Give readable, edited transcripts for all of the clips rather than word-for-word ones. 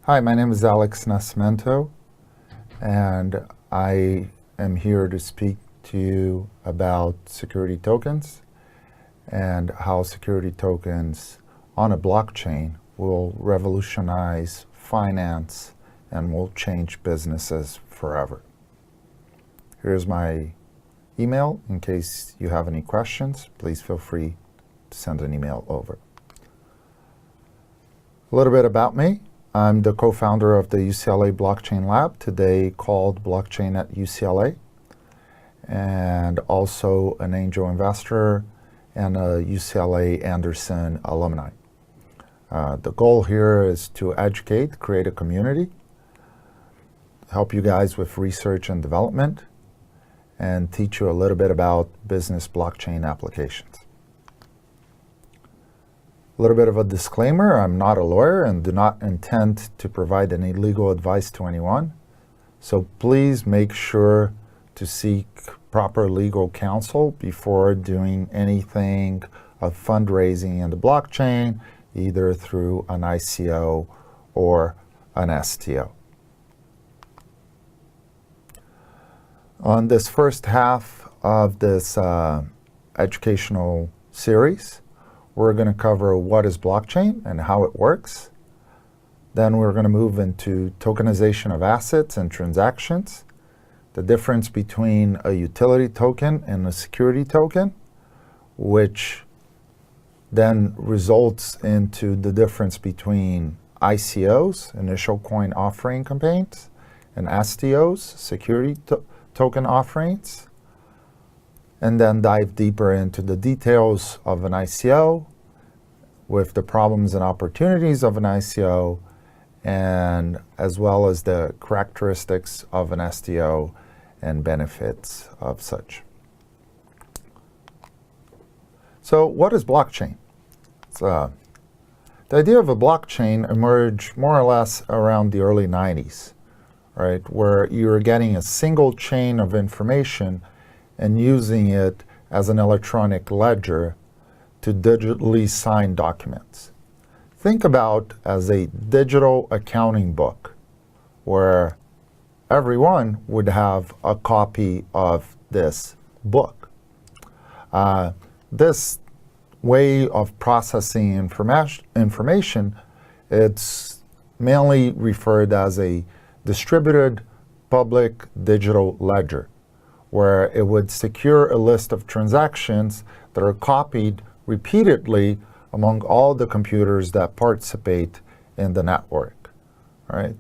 Hi, my name is Alex Nascimento, and I am here to speak to you about security tokens and how security tokens on a blockchain will revolutionize finance and will change businesses forever. Here's my email. In case you have any questions, please feel free to send an email over. A little bit about me. I'm the co-founder of the UCLA Blockchain Lab, today called Blockchain at UCLA, and also an angel investor and a UCLA Anderson alumni. The goal here is to educate, create a community, help you guys with research and development, and teach you a little bit about business blockchain applications. A little bit of a disclaimer, I'm not a lawyer and do not intend to provide any legal advice to anyone. So please make sure to seek proper legal counsel before doing anything of fundraising in the blockchain, either through an ICO or an STO. On this first half of this educational series, we're going to cover what is blockchain and how it works. Then we're going to move into tokenization of assets and transactions, the difference between a utility token and a security token, which then results into the difference between ICOs, initial coin offering campaigns, and STOs, security token offerings, and then dive deeper into the details of an ICO with the problems and opportunities of an ICO, and as well as the characteristics of an STO and benefits of such. So what is blockchain? The idea of a blockchain emerged more or less around the early 90s, right? Where you're getting a single chain of information and using it as an electronic ledger to digitally sign documents. Think about as a digital accounting book where everyone would have a copy of this book. This way of processing information, it's mainly referred as a distributed public digital ledger, where it would secure a list of transactions that are copied repeatedly among all the computers that participate in the network, right?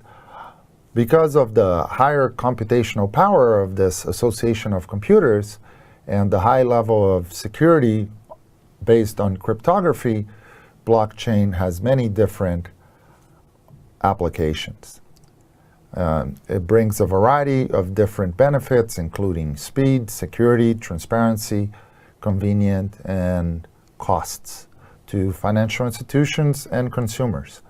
Because of the higher computational power of this association of computers and the high level of security based on cryptography, blockchain has many different applications. It brings a variety of different benefits, including speed, security, transparency, convenience, and costs to financial institutions and consumers.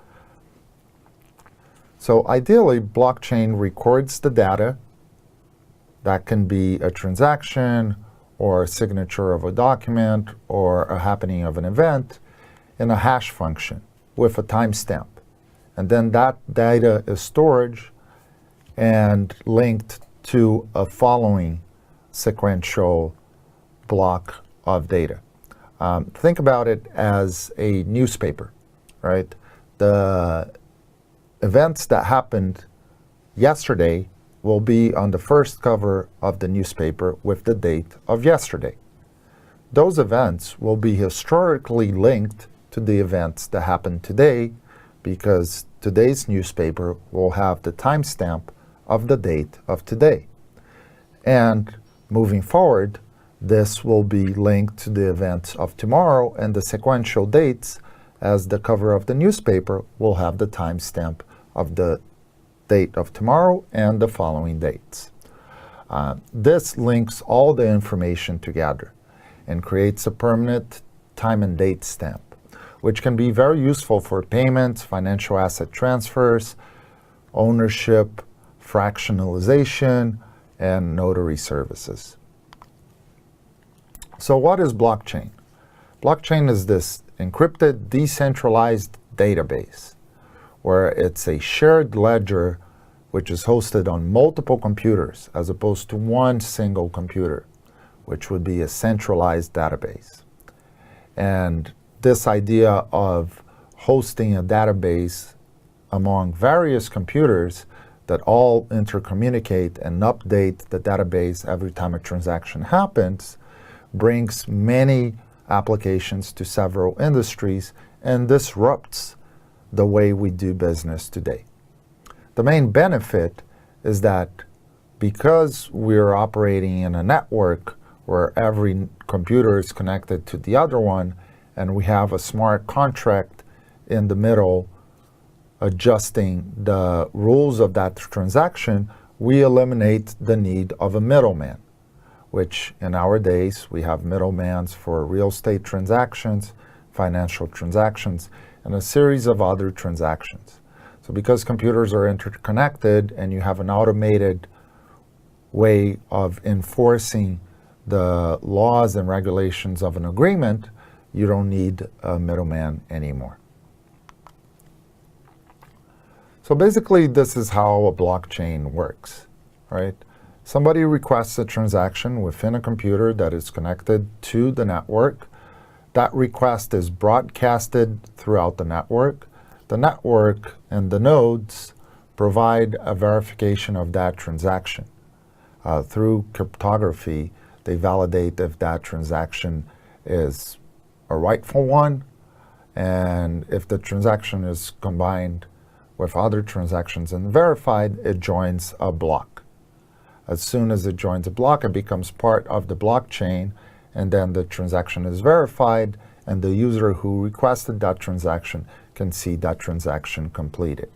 So ideally, blockchain records the data. That can be a transaction or a signature of a document or a happening of an event in a hash function with a timestamp. And then that data is stored and linked to a following sequential block of data. Think about it as a newspaper, right? The events that happened yesterday will be on the first cover of the newspaper with the date of yesterday. Those events will be historically linked to the events that happened today because today's newspaper will have the timestamp of the date of today. And moving forward, this will be linked to the events of tomorrow, and the sequential dates as the cover of the newspaper will have the timestamp of the date of tomorrow and the following dates. This links all the information together and creates a permanent time and date stamp, which can be very useful for payments, financial asset transfers, ownership, fractionalization, and notary services. So what is blockchain? Blockchain is this encrypted, decentralized database where it's a shared ledger which is hosted on multiple computers as opposed to one single computer, which would be a centralized database. And this idea of hosting a database among various computers that all intercommunicate and update the database every time a transaction happens brings many applications to several industries and disrupts the way we do business today. The main benefit is that because we're operating in a network where every computer is connected to the other one, and we have a smart contract in the middle adjusting the rules of that transaction, we eliminate the need of a middleman, which in our days we have middlemans for real estate transactions, financial transactions, and a series of other transactions. So because computers are interconnected and you have an automated way of enforcing the laws and regulations of an agreement, you don't need a middleman anymore. So basically, this is how a blockchain works, right? Somebody requests a transaction within a computer that is connected to the network. That request is broadcasted throughout the network. The network and the nodes provide a verification of that transaction. Through cryptography, they validate if that transaction is a rightful one, and if the transaction is combined with other transactions and verified, it joins a block. As soon as it joins a block, it becomes part of the blockchain, and then the transaction is verified, and the user who requested that transaction can see that transaction completed.